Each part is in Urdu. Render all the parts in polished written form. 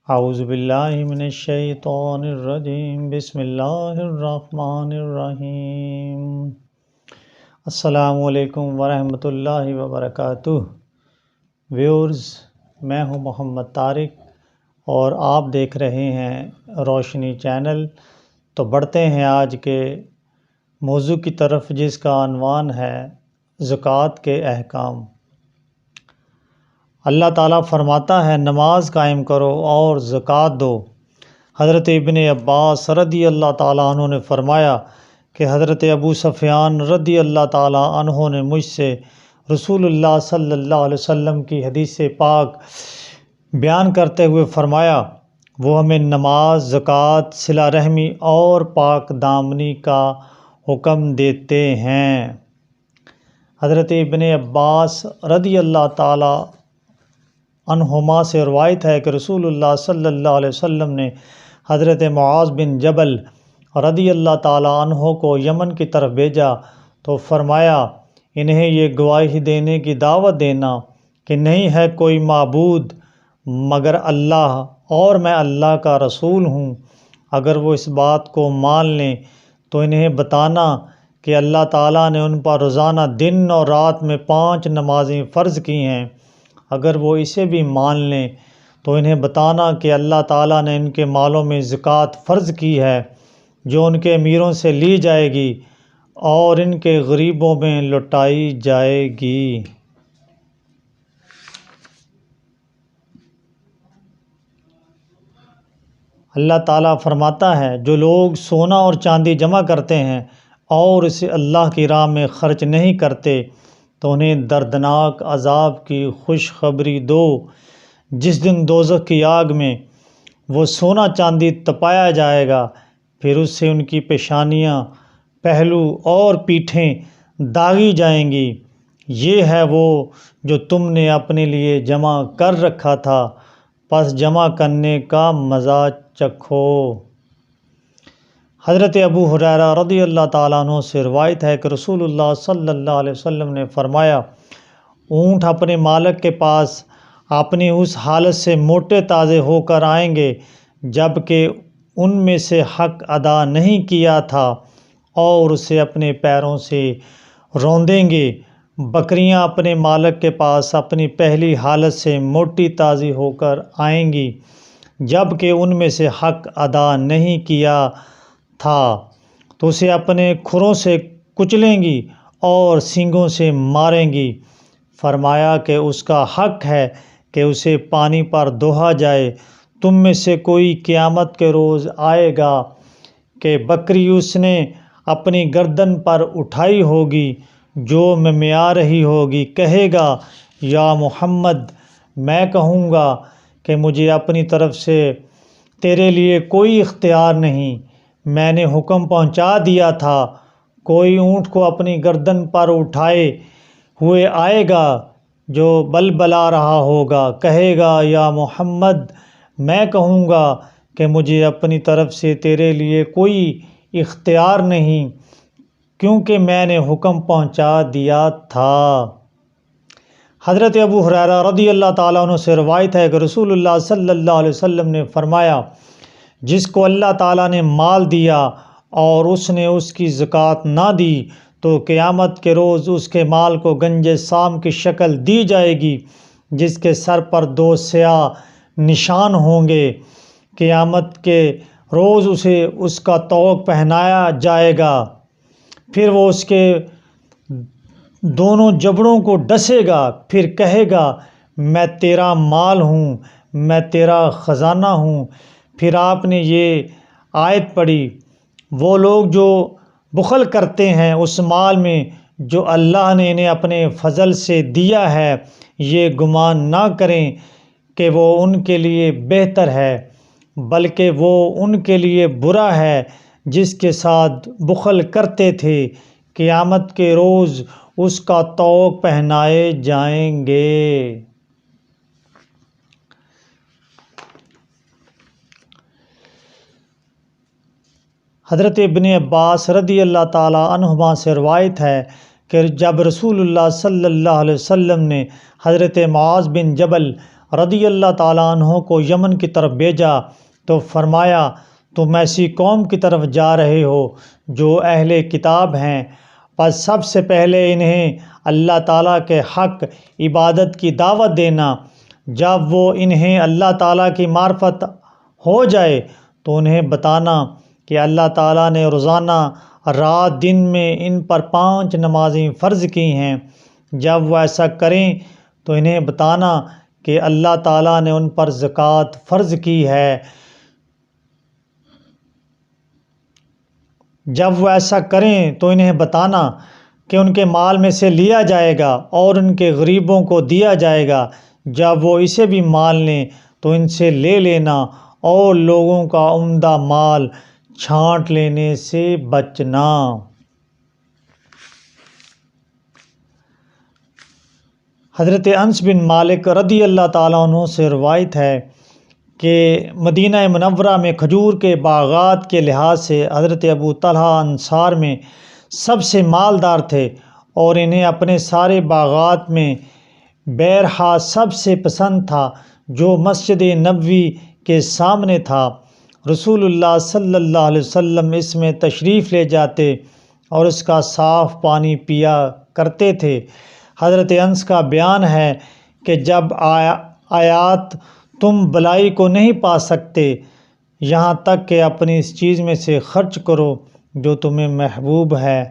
اعوذ باللہ من الشیطان الرجیم بسم اللہ الرحمن الرحیم۔ السلام علیکم ورحمۃ اللہ وبرکاتہ۔ ویورز، میں ہوں محمد طارق اور آپ دیکھ رہے ہیں روشنی چینل۔ تو بڑھتے ہیں آج کے موضوع کی طرف، جس کا عنوان ہے زکوٰۃ کے احکام۔ اللہ تعالیٰ فرماتا ہے، نماز قائم کرو اور زکوٰۃ دو۔ حضرت ابن عباس رضی اللہ تعالیٰ عنہ نے فرمایا کہ حضرت ابو سفیان رضی اللہ تعالیٰ عنہ نے مجھ سے رسول اللہ صلی اللہ علیہ وسلم کی حدیث پاک بیان کرتے ہوئے فرمایا، وہ ہمیں نماز، زکوٰۃ، صلہ رحمی اور پاک دامنی کا حکم دیتے ہیں۔ حضرت ابن عباس رضی اللہ تعالیٰ عنہما سے روایت ہے کہ رسول اللہ صلی اللہ علیہ وسلم نے حضرت معاذ بن جبل رضی اللہ تعالیٰ عنہ کو یمن کی طرف بھیجا تو فرمایا، انہیں یہ گواہی دینے کی دعوت دینا کہ نہیں ہے کوئی معبود مگر اللہ اور میں اللہ کا رسول ہوں۔ اگر وہ اس بات کو مان لیں تو انہیں بتانا کہ اللہ تعالیٰ نے ان پر روزانہ دن اور رات میں 5 نمازیں فرض کی ہیں۔ اگر وہ اسے بھی مان لیں تو انہیں بتانا کہ اللہ تعالیٰ نے ان کے مالوں میں زکوٰۃ فرض کی ہے، جو ان کے امیروں سے لی جائے گی اور ان کے غریبوں میں لوٹائی جائے گی۔ اللہ تعالیٰ فرماتا ہے، جو لوگ سونا اور چاندی جمع کرتے ہیں اور اسے اللہ کی راہ میں خرچ نہیں کرتے تو انہیں دردناک عذاب کی خوشخبری دو، جس دن دوزخ کی آگ میں وہ سونا چاندی تپایا جائے گا، پھر اس سے ان کی پیشانیاں، پہلو اور پیٹھیں داغی جائیں گی۔ یہ ہے وہ جو تم نے اپنے لیے جمع کر رکھا تھا، پس جمع کرنے کا مزہ چکھو۔ حضرت ابو ہریرہ رضی اللہ تعالیٰ عنہ سے روایت ہے کہ رسول اللہ صلی اللہ علیہ وسلم نے فرمایا، اونٹ اپنے مالک کے پاس اپنی اس حالت سے موٹے تازے ہو کر آئیں گے جب کہ ان میں سے حق ادا نہیں کیا تھا اور اسے اپنے پیروں سے روندیں گے۔ بکریاں اپنے مالک کے پاس اپنی پہلی حالت سے موٹی تازی ہو کر آئیں گی جب کہ ان میں سے حق ادا نہیں کیا تھا تو اسے اپنے کھروں سے کچلیں گی اور سینگوں سے ماریں گی۔ فرمایا کہ اس کا حق ہے کہ اسے پانی پر دوہا جائے۔ تم میں سے کوئی قیامت کے روز آئے گا کہ بکری اس نے اپنی گردن پر اٹھائی ہوگی جو ممیا رہی ہوگی، کہے گا، یا محمد، میں کہوں گا کہ مجھے اپنی طرف سے تیرے لیے کوئی اختیار نہیں، میں نے حکم پہنچا دیا تھا۔ کوئی اونٹ کو اپنی گردن پر اٹھائے ہوئے آئے گا جو بلبلا رہا ہوگا، کہے گا، یا محمد، میں کہوں گا کہ مجھے اپنی طرف سے تیرے لیے کوئی اختیار نہیں، کیونکہ میں نے حکم پہنچا دیا تھا۔ حضرت ابو ہریرہ رضی اللہ تعالیٰ عنہ سے روایت ہے کہ رسول اللہ صلی اللہ علیہ وسلم نے فرمایا، جس کو اللہ تعالیٰ نے مال دیا اور اس نے اس کی زکوٰۃ نہ دی تو قیامت کے روز اس کے مال کو گنج سام کی شکل دی جائے گی، جس کے سر پر 2 سیاہ نشان ہوں گے۔ قیامت کے روز اسے اس کا طوق پہنایا جائے گا، پھر وہ اس کے دونوں جبڑوں کو ڈسے گا، پھر کہے گا، میں تیرا مال ہوں، میں تیرا خزانہ ہوں۔ پھر آپ نے یہ آیت پڑھی، وہ لوگ جو بخل کرتے ہیں اس مال میں جو اللہ نے انہیں اپنے فضل سے دیا ہے، یہ گمان نہ کریں کہ وہ ان کے لیے بہتر ہے، بلکہ وہ ان کے لیے برا ہے جس کے ساتھ بخل کرتے تھے۔ قیامت کے روز اس کا طوق پہنائے جائیں گے۔ حضرت ابن عباس رضی اللہ تعالیٰ عنہما سے روایت ہے کہ جب رسول اللہ صلی اللہ علیہ وسلم نے حضرت معاذ بن جبل رضی اللہ تعالیٰ عنہ کو یمن کی طرف بھیجا تو فرمایا تم ایسی قوم کی طرف جا رہے ہو جو اہل کتاب ہیں، پس سب سے پہلے انہیں اللہ تعالیٰ کے حق عبادت کی دعوت دینا۔ جب وہ انہیں اللہ تعالیٰ کی معرفت ہو جائے تو انہیں بتانا کہ اللہ تعالیٰ نے روزانہ رات دن میں ان پر 5 نمازیں فرض کی ہیں۔ جب وہ ایسا کریں تو انہیں بتانا کہ اللہ تعالیٰ نے ان پر زکوٰۃ فرض کی ہے۔ جب وہ ایسا کریں تو انہیں بتانا کہ ان کے مال میں سے لیا جائے گا اور ان کے غریبوں کو دیا جائے گا۔ جب وہ اسے بھی مان لیں تو ان سے لے لینا اور لوگوں کا عمدہ مال چھانٹ لینے سے بچنا۔ حضرت انس بن مالک رضی اللہ تعالیٰ عنہ سے روایت ہے کہ مدینہ منورہ میں کھجور کے باغات کے لحاظ سے حضرت ابو طلحہ انصار میں سب سے مالدار تھے اور انہیں اپنے سارے باغات میں بیرہا سب سے پسند تھا جو مسجد نبوی کے سامنے تھا۔ رسول اللہ صلی اللہ علیہ وسلم اس میں تشریف لے جاتے اور اس کا صاف پانی پیا کرتے تھے۔ حضرت انس کا بیان ہے کہ جب آیات تم بلائی کو نہیں پا سکتے یہاں تک کہ اپنی اس چیز میں سے خرچ کرو جو تمہیں محبوب ہے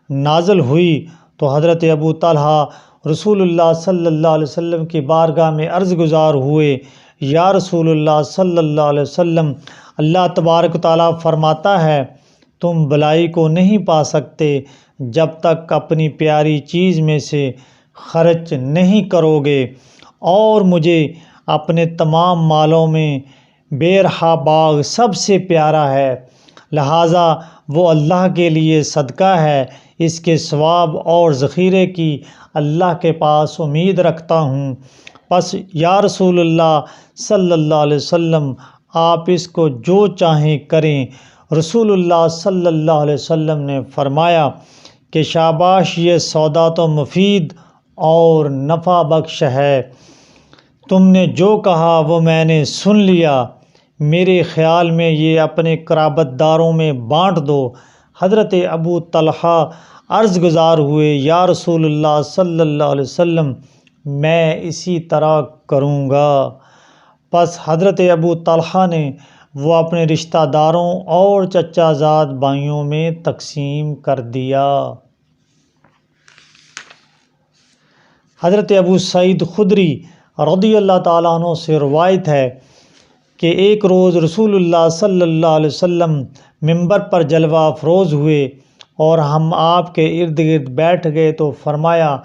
نازل ہوئی تو حضرت ابو طلحہ رسول اللہ صلی اللہ علیہ وسلم کی بارگاہ میں عرض گزار ہوئے، یا رسول اللہ صلی اللہ علیہ وسلم، اللہ تبارک و تعالیٰ فرماتا ہے تم بلائی کو نہیں پا سکتے جب تک اپنی پیاری چیز میں سے خرچ نہیں کرو گے، اور مجھے اپنے تمام مالوں میں بیرہا باغ سب سے پیارا ہے، لہٰذا وہ اللہ کے لیے صدقہ ہے، اس کے ثواب اور ذخیرے کی اللہ کے پاس امید رکھتا ہوں۔ پس یا رسول اللہ صلی اللہ علیہ وسلم آپ اس کو جو چاہیں کریں۔ رسول اللہ صلی اللہ علیہ وسلم نے فرمایا کہ شاباش، یہ سودا تو مفید اور نفع بخش ہے، تم نے جو کہا وہ میں نے سن لیا، میرے خیال میں یہ اپنے قرابت داروں میں بانٹ دو۔ حضرت ابو طلحہ عرض گزار ہوئے، یا رسول اللہ صلی اللہ علیہ وسلم، میں اسی طرح کروں گا۔ پس حضرت ابو طلحہ نے وہ اپنے رشتہ داروں اور چچا زاد بھائیوں میں تقسیم کر دیا۔ حضرت ابو سعید خدری رضی اللہ تعالیٰ عنہ سے روایت ہے کہ ایک روز رسول اللہ صلی اللہ علیہ وسلم منبر پر جلوہ افروز ہوئے اور ہم آپ کے ارد گرد بیٹھ گئے تو فرمایا،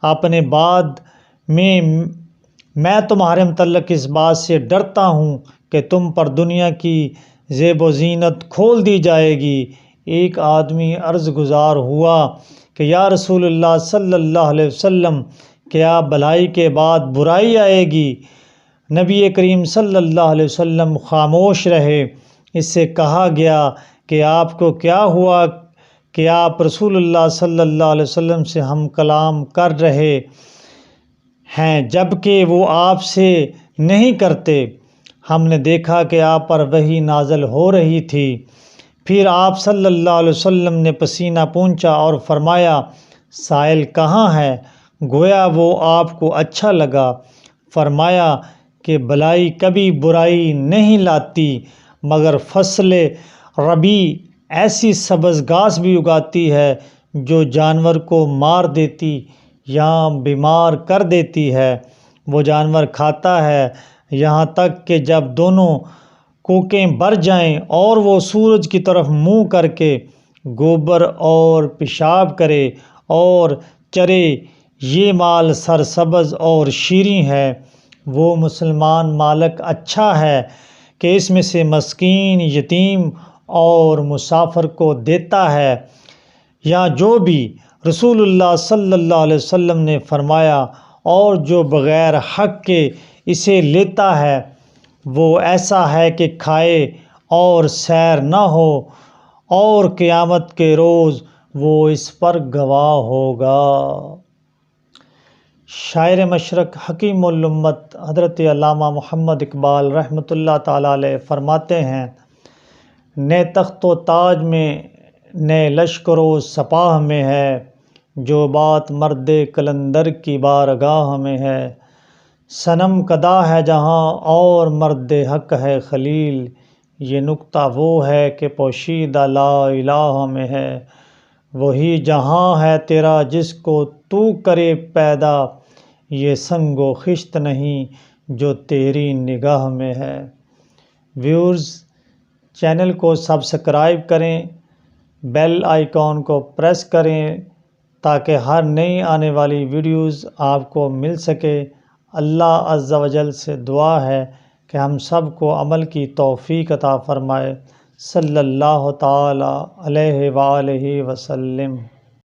اپنے بعد میں تمہارے متعلق اس بات سے ڈرتا ہوں کہ تم پر دنیا کی زیب و زینت کھول دی جائے گی۔ ایک آدمی عرض گزار ہوا کہ یا رسول اللہ صلی اللہ علیہ وسلم، کیا بھلائی کے بعد برائی آئے گی؟ نبی کریم صلی اللہ علیہ وسلم خاموش رہے۔ اس سے کہا گیا کہ آپ کو کیا ہوا کہ آپ رسول اللہ صلی اللہ علیہ وسلم سے ہم کلام کر رہے ہیں جبکہ وہ آپ سے نہیں کرتے؟ ہم نے دیکھا کہ آپ پر وحی نازل ہو رہی تھی۔ پھر آپ صلی اللہ علیہ وسلم نے پسینہ پونچھا اور فرمایا، سائل کہاں ہے؟ گویا وہ آپ کو اچھا لگا۔ فرمایا کہ بلائی کبھی برائی نہیں لاتی مگر فصل ربیع ایسی سبز گھاس بھی اگاتی ہے جو جانور کو مار دیتی یا بیمار کر دیتی ہے۔ وہ جانور کھاتا ہے یہاں تک کہ جب دونوں کوکیں بھر جائیں اور وہ سورج کی طرف منہ کر کے گوبر اور پیشاب کرے اور چرے، یہ مال سرسبز اور شیریں ہے۔ وہ مسلمان مالک اچھا ہے کہ اس میں سے مسکین، یتیم اور مسافر کو دیتا ہے، یا جو بھی رسول اللہ صلی اللہ علیہ وسلم نے فرمایا، اور جو بغیر حق کے اسے لیتا ہے وہ ایسا ہے کہ کھائے اور سیر نہ ہو، اور قیامت کے روز وہ اس پر گواہ ہوگا۔ شاعر مشرق حکیم الامت حضرت علامہ محمد اقبال رحمۃ اللہ تعالیٰ علیہ فرماتے ہیں، نئے تخت و تاج میں نئے لشکر و سپاہ میں ہے، جو بات مرد قلندر کی بارگاہ میں ہے، صنم کدا ہے جہاں اور مرد حق ہے خلیل، یہ نکتہ وہ ہے کہ پوشیدہ لا الہ میں ہے، وہی جہاں ہے تیرا جس کو تو کرے پیدا، یہ سنگ و خشت نہیں جو تیری نگاہ میں ہے۔ ویورز، چینل کو سبسکرائب کریں، بیل آئیکن کو پریس کریں تاکہ ہر نئی آنے والی ویڈیوز آپ کو مل سکے۔ اللہ عز و جل سے دعا ہے کہ ہم سب کو عمل کی توفیق عطا فرمائے۔ صلی اللہ تعالی علیہ وآلہ وسلم۔